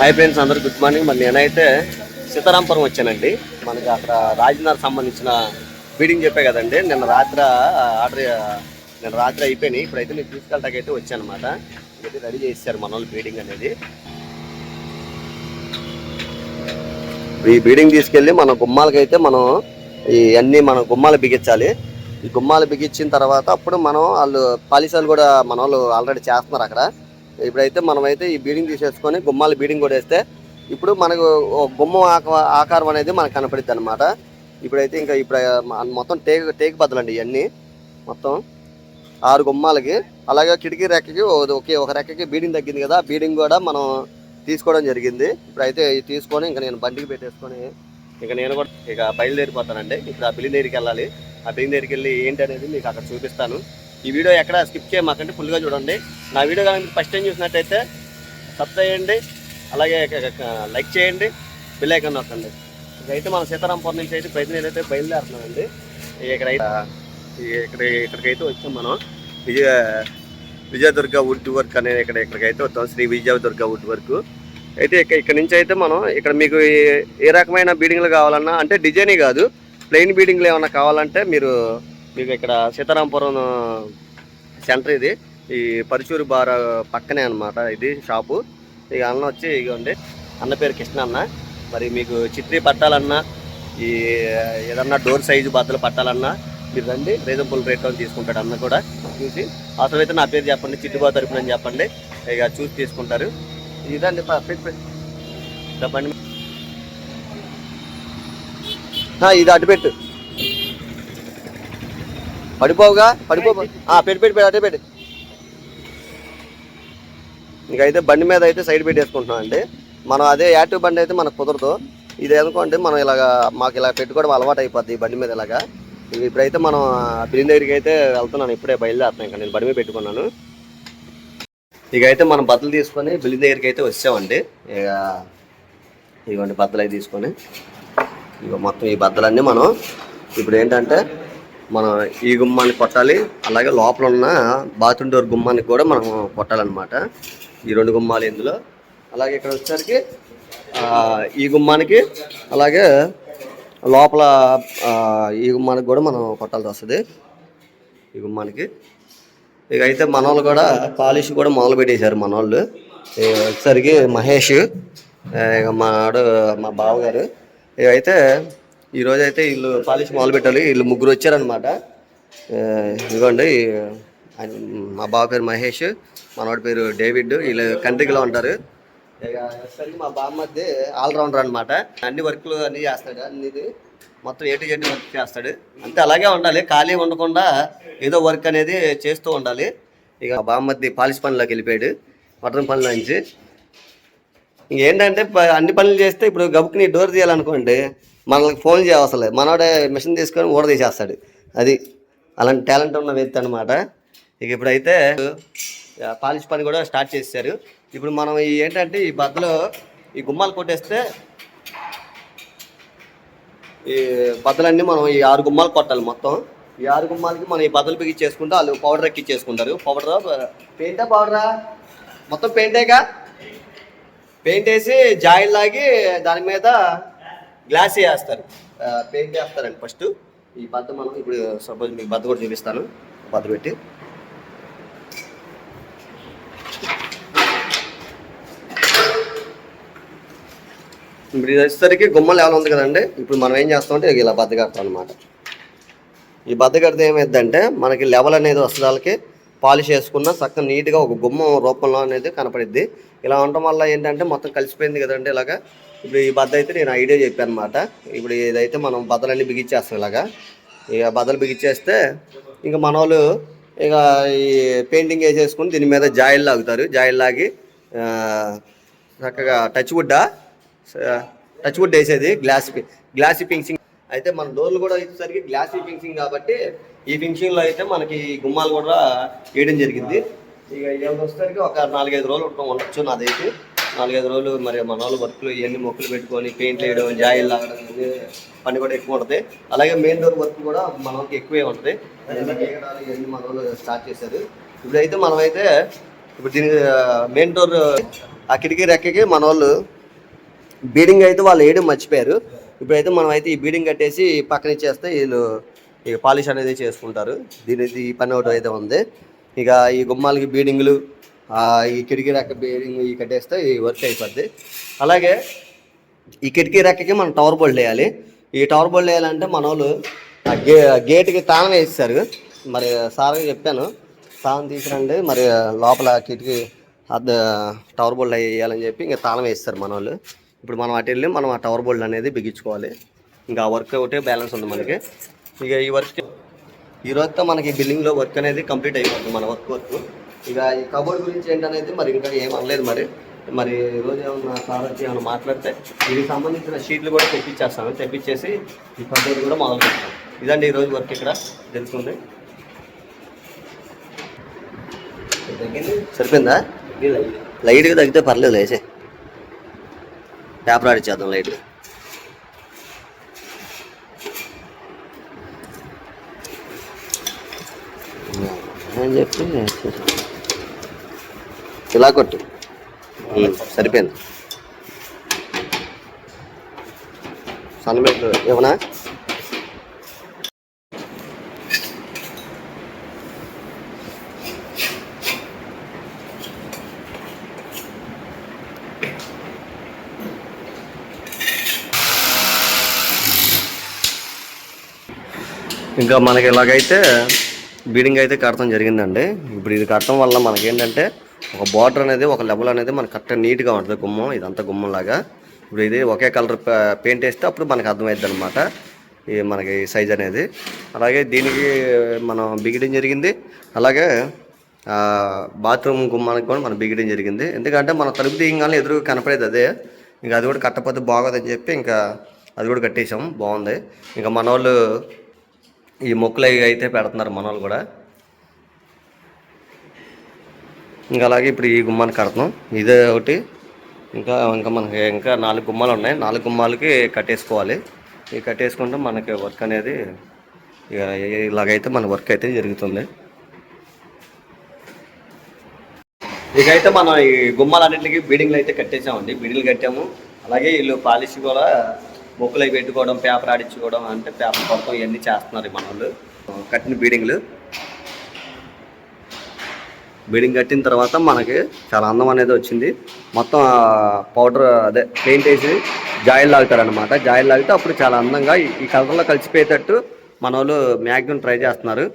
Hi friends, అందరూ good morning. మరి నేనైతే సీతారాంపురం వచ్చానండి. మనకి అక్కడ రాజధాని సంబంధించిన బీడింగ్ చెప్పే కదండి. నిన్న రాత్రి అయిపోయినాయి. ఇప్పుడైతే నేను తీసుకెళ్ళటాకైతే వచ్చానమాట. అయితే రెడీ చేశారు మన వాళ్ళు బీడింగ్ అనేది. ఈ బీడింగ్ తీసుకెళ్ళి మన గుమ్మాలకైతే మనం మన గుమ్మాలు బిగించాలి. ఈ గుమ్మాలు బిగించిన తర్వాత అప్పుడు మనం వాళ్ళు పాలిసాలు కూడా మన వాళ్ళు ఆల్రెడీ చేస్తున్నారు అక్కడ. ఇప్పుడైతే మనమైతే ఈ బీడింగ్ తీసేసుకొని గుమ్మాలు బీడింగ్ కూడా వేస్తే ఇప్పుడు మనకు గుమ్మం ఆకారం అనేది మనకు కనపడుద్ది అనమాట. ఇప్పుడైతే ఇప్పుడు మొత్తం టేక్ బద్దలండి ఇవన్నీ. మొత్తం 6 గుమ్మాలకి, అలాగే కిటికీ రెక్కకి ఒక రెక్కకి బీడింగ్ తగ్గింది కదా, బీడింగ్ కూడా మనం తీసుకోవడం జరిగింది. ఇప్పుడైతే తీసుకొని నేను బండికి పెట్టేసుకొని నేను కూడా బయలుదేరిపోతానండి. ఇప్పుడు ఆ బిల్డింగ్ దగ్గరికి వెళ్ళాలి. ఆ బిల్డింగ్ దగ్గరికి వెళ్ళి ఏంటి అనేది మీకు అక్కడ చూపిస్తాను. ఈ వీడియో ఎక్కడ స్కిప్ చేయమాకండి, ఫుల్గా చూడండి. నా వీడియో కానీ ఫస్ట్ టైం చూసినట్టయితే సబ్స్క్రైబ్ చేయండి, అలాగే లైక్ చేయండి, బెల్ ఐకాన్ నొక్కండి. ఇకైతే మన సీతారాంపురం నుంచి అయితే అయితే బయలుదేరుతున్నామండి. ఇక్కడికైతే వచ్చాం మనం. విజయదుర్గ వుడ్ వర్క్ అనేది ఇక్కడికైతే వస్తాం. శ్రీ విజయదుర్గ వుడ్ వర్క్ అయితే ఇక్కడ నుంచి అయితే మనం ఇక్కడ మీకు ఏ రకమైన బీడింగ్లు కావాలన్నా, అంటే డిజైనే కాదు, ప్లెయిన్ బీడింగ్లు ఏమన్నా కావాలంటే మీకు ఇక్కడ సీతారాంపురం సెంటర్ ఇది. ఈ పరుచూరు బార్ పక్కనే అనమాట ఇది షాపు. ఇక అన్న వచ్చి ఇగోండి, అన్న పేరు కృష్ణ అన్న. మరి మీకు చిత్రీ పట్టాలన్నా, ఏదన్నా డోర్ సైజు బద్దలు పట్టాలన్నా మీరు రండి, రీజనబుల్ రేట్ అని తీసుకుంటాడు అన్న కూడా. చూసి అవసరమైతే నా పేరు చెప్పండి, చిట్టుబాబు తరపున చెప్పండి, ఇక చూసి తీసుకుంటారు. ఇదండి చెప్పండి. ఇది అటుపెట్టు, పడిపోవుగా, పెట్టి అటే పెట్టి. ఇంకైతే బండి మీద అయితే సైడ్ పెట్టేసుకుంటున్నాం అండి మనం. అదే యాక్టివ్ బండి అయితే మనకు కుదరదు. ఇది అనుకోండి మనం మాకు ఇలా పెట్టుకోవడం అలవాటు అయిపోద్ది బండి మీద ఇలాగా. ఇప్పుడైతే మనం బిల్డింగ్ దగ్గరికి అయితే వెళ్తున్నాను. ఇప్పుడే బయలుదేరుతున్నాను. ఇంకా నేను బండి మీద పెట్టుకున్నాను. ఇక అయితే మనం బద్దలు తీసుకొని బిల్డింగ్ దగ్గరికి అయితే వచ్చామండి. ఇదిగోండి బద్దలు అయితే తీసుకొని, ఇక మొత్తం ఈ బద్దలన్నీ మనం ఇప్పుడు ఏంటంటే మనం ఈ గుమ్మాన్ని కొట్టాలి, అలాగే లోపల ఉన్న బాత్రూమ్ డోర్ గుమ్మానికి కూడా మనం కొట్టాలన్నమాట. ఈ 2 గుమ్మాలు ఇందులో. అలాగే ఇక్కడ వచ్చేసరికి ఈ గుమ్మానికి, అలాగే లోపల ఈ గుమ్మానికి కూడా మనం కొట్టాల్సి వస్తుంది. ఈ గుమ్మానికి ఇక అయితే మన వాళ్ళు కూడా పాలిష్ కూడా మొదలు పెట్టేశారు మన వాళ్ళు. వచ్చేసరికి మహేష్, ఇక మా బావగారు. ఇక అయితే ఈరోజు అయితే వీళ్ళు పాలిష్ మొదలు పెట్టాలి. వీళ్ళు 3 వచ్చారనమాట. ఇదిగోండి, మా బావ పేరు మహేష్, మనవాడి పేరు డేవిడ్. వీళ్ళు కంట్రీలో ఉంటారు. ఇక వచ్చేసరికి మా బావ మధ్య ఆల్రౌండర్ అనమాట. అన్ని వర్క్లు అన్నీ చేస్తాడు. అన్నిది మొత్తం A to Z వర్క్ చేస్తాడు. అంతే, అలాగే ఉండాలి. ఖాళీ ఉండకుండా ఏదో వర్క్ అనేది చేస్తూ ఉండాలి. ఇక బావ మధ్య పాలిష్ పనిలోకి వెళ్ళిపోయాడు, మటన్ పనిలో నుంచి. ఇంకేంటంటే అన్ని పనులు చేస్తే ఇప్పుడు గబుక్ని డోర్ తీయాలనుకోండి, మనకి ఫోన్ చేయవసరం లేదు, మనోడే మిషన్ తీసుకొని ఊడ తీసేస్తాడు. అది అలాంటి టాలెంట్ ఉన్న వ్యక్తి అనమాట. ఇక ఇప్పుడైతే పాలిష్ పని కూడా స్టార్ట్ చేశారు. ఇప్పుడు మనం ఏంటంటే ఈ బద్దలు ఈ గుమ్మాలు కొట్టేస్తే ఈ బద్దలన్నీ మనం ఈ 6 గుమ్మాలు కొట్టాలి. మొత్తం ఈ 6 గుమ్మాలకి మనం ఈ బద్దలు బిగించేసుకుంటే వాళ్ళు పౌడర్ ఎక్కించేసుకుంటారు. పౌడరా మొత్తం పెయింటేగా. పెయింట్ వేసి జాయిల్ లాగి దాని మీద గ్లాస్ వేస్తారు, పెయింట్ వేస్తారండి. ఫస్ట్ ఈ బద్ద మనం ఇప్పుడు సపోజ్ మీకు బద్ద కూడా చూపిస్తాను. బద్ద పెట్టి ఇప్పుడు ఇది వచ్చేసరికి గుమ్మలు లెవెల్ ఉంది కదండి. ఇప్పుడు మనం ఏం చేస్తామంటే ఇలా బద్ద కడతాం అనమాట. ఈ బద్ద కడితే ఏమైందంటే మనకి లెవెల్ అనేది వస్తుంది. వాళ్ళకి పాలిష్ వేసుకున్న చక్కగా నీట్గా ఒక గుమ్మం రూపంలో అనేది కనపడిద్ది. ఇలా ఉండటం వల్ల ఏంటంటే మొత్తం కలిసిపోయింది కదండి ఇలాగా. ఇప్పుడు ఈ బద్ద అయితే నేను ఐడియా చెప్పాను అనమాట. ఇప్పుడు ఇదైతే మనం బద్దలన్నీ బిగించేస్తాం ఇలాగా. ఇక బద్దలు బిగించేస్తే ఇంకా మన వాళ్ళు ఇక ఈ పెయింటింగ్ వేసేసుకుని దీని మీద జాయిల్ లాగుతారు. జాయిల్ లాగి చక్కగా టచ్ వుడ్ వేసేది గ్లాసీ ఫినిషింగ్. అయితే మన డోర్లు కూడా వచ్చేసరికి గ్లాసీ ఫినిషింగ్ కాబట్టి ఈ ఫినిషింగ్లో అయితే మనకి గుమ్మాలు కూడా వేయడం జరిగింది. ఇక ఇవి వచ్చేసరికి ఒక 4-5 రోజులు ఉండొచ్చు నాదైతే. 4-5 రోజులు. మరి మన వాళ్ళు వర్క్లు ఇవన్నీ మొక్కలు పెట్టుకొని పెయింట్లు వేయడం, జాయిల్ లాగడం పని కూడా ఎక్కువ ఉంటుంది. అలాగే మెయిన్ డోర్ వర్క్ కూడా మనకి ఎక్కువే ఉంటుంది. ఇవన్నీ మన వాళ్ళు స్టార్ట్ చేశారు. ఇప్పుడైతే మనమైతే దీని మెయిన్ డోర్ ఆ కిటికీ రెక్కకి మన వాళ్ళు బీడింగ్ అయితే వాళ్ళు వేయడం మర్చిపోయారు. ఇప్పుడైతే మనం అయితే ఈ బీడింగ్ కట్టేసి పక్కన ఇచ్చేస్తే వీళ్ళు ఇక పాలిష్ అనేది చేసుకుంటారు. ఈ పని ఒకటి అయితే ఉంది. ఇక ఈ గుమ్మాలకి బీడింగ్లు, ఈ కిటికీ రెక్క బీడింగ్ ఈ కట్టేస్తే ఈ వర్క్ అయిపోద్ది. అలాగే ఈ కిటికీ రెక్కకి మనం టవర్ బోల్డ్ వేయాలి. ఈ టవర్ బోల్డ్ వేయాలంటే మన వాళ్ళు గేట్కి తాళం వేస్తారు. మరి సార్గా చెప్పాను, తాళం తీసుకురండి, మరి లోపల కిటికీ టవర్ బోల్డ్ వేయాలని చెప్పి ఇంకా తాళం వేస్తారు మన వాళ్ళు. ఇప్పుడు మనం అటు వెళ్ళి మనం ఆ టవర్ బోల్డ్ అనేది బిగించుకోవాలి. ఇంకా ఆ వర్క్ ఒకటే బ్యాలెన్స్ ఉంది మనకి. ఇక ఈ వర్క్ ఈ రోజుతో మనకి బిల్డింగ్లో వర్క్ అనేది కంప్లీట్ అయిపోతుంది, మన వర్క్. ఇక ఈ కబోర్డ్ గురించి ఏంటనేది మరి ఇంకా ఏం అనలేదు. మరి ఈరోజు ఏమన్నా సార్ వచ్చి ఏమైనా మాట్లాడితే దీనికి సంబంధించిన షీట్లు కూడా తెప్పించేసి ఈ కబోర్డ్ కూడా మొదలు పెడతాం. ఇదండి ఈరోజు వర్క్ ఇక్కడ తెలుస్తుంది. సరిపోయిందా? లైట్గా తగ్గితే పర్లేదు, వేసే పేపర్ ఆడిచ్చేద్దాం లైట్గా. అని చెప్పి ఇలా కొట్టు, సరిపోయింది. సన్నబెట్టు ఏమన్నా ఇంకా మనకి ఇలాగైతే బీడింగ్ అయితే కట్టడం జరిగిందండి. ఇప్పుడు ఇది కట్టడం వల్ల మనకేంటంటే ఒక బార్డర్ అనేది, ఒక లెవెల్ అనేది మనకు కరెక్ట్గా నీట్గా ఉంటుంది గుమ్మం. ఇదంతా గుమ్మం లాగా. ఇప్పుడు ఇది ఒకే కలర్ పెయింట్ వేస్తే అప్పుడు మనకు అర్థమవుతుంది అనమాట ఈ మనకి సైజ్ అనేది. అలాగే దీనికి మనం బిగియడం జరిగింది. అలాగే బాత్రూమ్ గుమ్మానికి కూడా మనం బిగియడం జరిగింది. ఎందుకంటే మన తలుపు తీయగానే ఎదురు కనపడేది అదే. ఇంకా అది కూడా కట్టకపోతే బాగోదని చెప్పి ఇంకా అది కూడా కట్టేసాం. బాగుంది. ఇంకా మన వాళ్ళు ఈ మొక్కలు అయితే పెడుతున్నారు మన వాళ్ళు కూడా. ఇంకా అలాగే ఇప్పుడు ఈ గుమ్మాన్ని కడతాం. ఇదే ఒకటి. ఇంకా మనకి ఇంకా 4 గుమ్మాలు ఉన్నాయి. 4 గుమ్మాలకి కట్టేసుకోవాలి. ఈ కట్టేసుకుంటే మనకి వర్క్ అనేది ఇలాగైతే మన వర్క్ అయితే జరుగుతుంది. ఇకైతే మనం ఈ గుమ్మాలన్నింటికి బీడింగ్లు అయితే కట్టేసామండి. బీడింగ్లు కట్టాము. అలాగే వీళ్ళు పాలిష్ కూడా మొక్కలు అవి పెట్టుకోవడం, పేపర్ ఆడించుకోవడం, అంటే పేపర్ కొడతాం, ఇవన్నీ చేస్తున్నారు మన వాళ్ళు. కట్టిన బీడింగ్ కట్టిన తర్వాత మనకి చాలా అందం అనేది వచ్చింది. మొత్తం పౌడర్ అదే పెయింట్ వేసి జాయిల్ లాగుతారనమాట. జాయిల్ లాగితే అప్పుడు చాలా అందంగా ఈ కలర్లో కలిసిపోయేటట్టు మన వాళ్ళు మ్యాక్సిమం ట్రై చేస్తున్నారు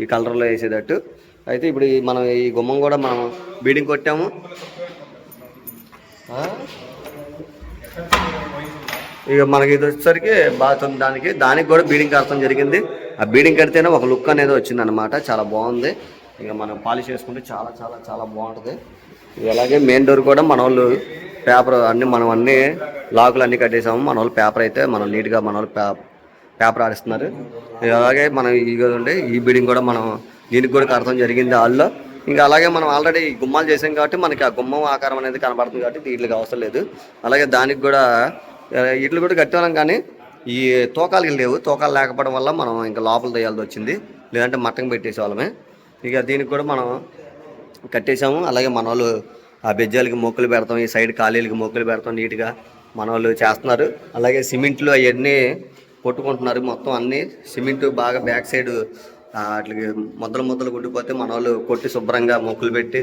ఈ కలర్లో వేసేటట్టు. అయితే ఇప్పుడు మనం ఈ గుమ్మం కూడా మనం బీడింగ్ కొట్టాము. ఇక మనకి ఇది వచ్చేసరికి బాత్రూమ్ దానికి కూడా బీడింగ్ కట్టడం జరిగింది. ఆ బీడింగ్ కడితేనే ఒక లుక్ అనేది వచ్చింది అనమాట. చాలా బాగుంది. ఇక మనం పాలిష్ చేసుకుంటే చాలా చాలా చాలా బాగుంటుంది. అలాగే మెయిన్ డోర్ కూడా మన వాళ్ళు పేపర్ అన్ని లాకులు అన్నీ కట్టేసాము. మన వాళ్ళు పేపర్ అయితే మనం నీట్గా మన వాళ్ళు పేపర్ ఆడిస్తున్నారు. అలాగే మనం ఈ బీడింగ్ కూడా మనం దీనికి కూడా కట్టడం జరిగింది హాల్లో. ఇంకా అలాగే మనం ఆల్రెడీ గుమ్మాలు చేసాం కాబట్టి మనకి ఆ గుమ్మం ఆకారం అనేది కనబడుతుంది కాబట్టి వీటికి అవసరం లేదు. అలాగే దానికి కూడా ఇట్లు కూడా కట్టేవాళ్ళం, కానీ ఈ తోకాలకి లేవు. తోకాలు లేకపోవడం వల్ల మనం ఇంకా లోపల తీయాల్సి వచ్చింది, లేదంటే మట్టం పెట్టేసేవాళ్ళమే. ఇక దీనికి కూడా మనం కట్టేసాము. అలాగే మన వాళ్ళు ఆ బెజ్జాలకి మొక్కలు పెడతాం, ఈ సైడ్ ఖాళీలకి మొక్కలు పెడతాం, నీట్గా మన వాళ్ళు చేస్తున్నారు. అలాగే సిమెంట్లు అవన్నీ కొట్టుకుంటున్నారు. మొత్తం అన్నీ సిమెంట్ బాగా బ్యాక్ సైడ్ వాటికి ముద్దలు గుడ్డిపోతే మన వాళ్ళు కొట్టి శుభ్రంగా మొక్కలు పెట్టి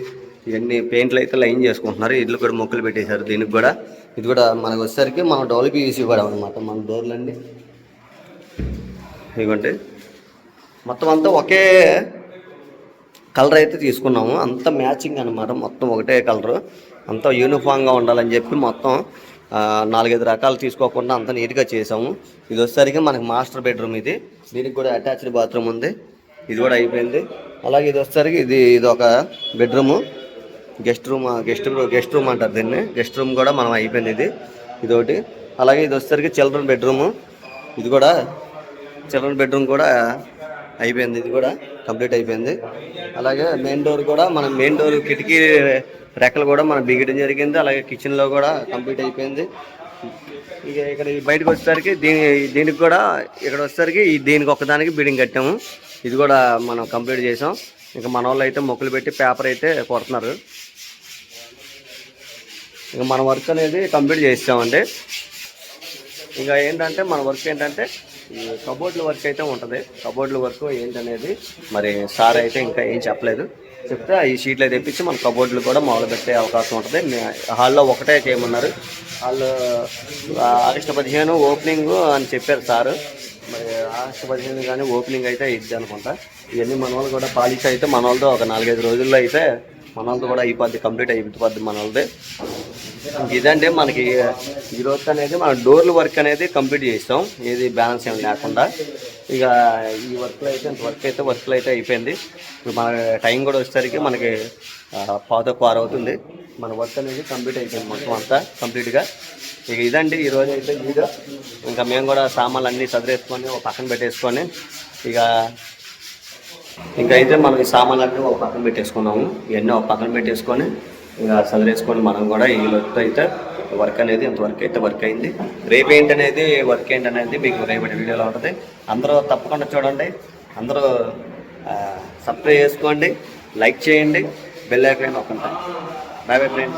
ఇవన్నీ పెయింట్లు అయితే లైన్ చేసుకుంటున్నారు. ఇళ్ళు కూడా మొక్కలు పెట్టేశారు. దీనికి కూడా ఇది కూడా మనకు వచ్చేసరికి మనం డబ్ల్యూపీవీసీ కూడా అనమాట. మన డోర్లన్నీ ఇవ్వండి. మొత్తం అంతా ఒకే కలర్ అయితే తీసుకున్నాము. అంత మ్యాచింగ్ అనమాట. మొత్తం ఒకటే కలరు, అంతా యూనిఫామ్గా ఉండాలని చెప్పి మొత్తం 4-5 రకాలు తీసుకోకుండా అంత నీట్గా చేసాము. ఇది వచ్చేసరికి మనకి మాస్టర్ బెడ్రూమ్. దీనికి కూడా అటాచ్డ్ బాత్రూమ్ ఉంది. ఇది కూడా అయిపోయింది. అలాగే ఇది వచ్చేసరికి ఇది ఒక బెడ్రూము, గెస్ట్ రూమ్ అంటారు దీన్ని. గెస్ట్ రూమ్ కూడా మనం అయిపోయింది. ఇది ఒకటి. అలాగే ఇది వచ్చేసరికి చిల్డ్రన్ బెడ్రూము. ఇది కూడా చిల్డ్రన్ బెడ్రూమ్ కూడా అయిపోయింది. ఇది కూడా కంప్లీట్ అయిపోయింది. అలాగే మెయిన్ డోర్ కూడా మనం మెయిన్ డోర్ కిటికీ రెక్కలు కూడా మనం బిగడం జరిగింది. అలాగే కిచెన్లో కూడా కంప్లీట్ అయిపోయింది. ఇక ఇక్కడ బయటకు వచ్చేసరికి దీనికి కూడా ఇక్కడ వచ్చేసరికి దీనికి ఒక్కదానికి బిల్డింగ్ కట్టాము. ఇది కూడా మనం కంప్లీట్ చేసాం. ఇంకా మన వాళ్ళు అయితే మొక్కలు పెట్టి పేపర్ అయితే కొడుతున్నారు. ఇక మన వర్క్ అనేది కంప్లీట్ చేస్తామండి. ఇంకా ఏంటంటే మన వర్క్ ఏంటంటే ఈ కబోర్డ్ల వర్క్ అయితే ఉంటుంది. కబోర్డ్ల వర్క్ ఏంటనేది మరి సార్ అయితే ఇంకా ఏం చెప్పలేదు. చెప్తే ఈ షీట్లు తెప్పించి మన కబోర్డులు కూడా మొదలు పెట్టే అవకాశం ఉంటుంది. హాల్లో ఒకటే చేయమన్నారు. హాల్లో ఆగస్టు 15 ఓపెనింగ్ అని చెప్పారు సారు. మరి ఆగస్టు 15 కానీ ఓపెనింగ్ అయితే ఇద్ది అనుకుంటా. ఇవన్నీ మన వాళ్ళు కూడా పాలిష్ అయితే మన వాళ్ళతో ఒక 4-5 రోజుల్లో అయితే మన వాళ్ళతో కూడా అయిపోద్ది, కంప్లీట్ అయిపోద్ది మన వాళ్ళది. ఇదంటే మనకి ఈ రోజు అనేది మన డోర్ల వర్క్ అనేది కంప్లీట్ చేస్తాం, ఏది బ్యాలెన్స్ ఏమి లేకుండా. ఇక ఈ వర్క్లో అయితే వర్క్లో అయితే అయిపోయింది. ఇప్పుడు మన టైం కూడా వచ్చేసరికి మనకి 5:15 అవుతుంది. మన వర్క్ అనేది కంప్లీట్ అయిపోయింది మొత్తం అంతా కంప్లీట్గా. ఇక ఇదండి ఈరోజు అయితే వీడియో. ఇంకా మేము కూడా సామాన్లు అన్నీ చదివేసుకొని ఒక పక్కన పెట్టేసుకొని ఇంకా అయితే మనం ఈ సామాన్లన్నీ ఒక పక్కన పెట్టేసుకున్నాము. ఇవన్నీ ఒక పక్కన పెట్టేసుకొని ఇంకా చదివేసుకొని మనం కూడా ఈ వర్క్ అయితే వర్క్ అనేది ఇంతవరకు అయితే వర్క్ అయింది. రేపు ఏంటనేది వర్క్ ఏంటనేది మీకు రేపటి వీడియోలో ఉంటుంది. అందరూ తప్పకుండా చూడండి. అందరూ సబ్స్క్రైబ్ చేసుకోండి, లైక్ చేయండి, బెల్ ఐకాన్ నొక్కండి. Bye bye friend.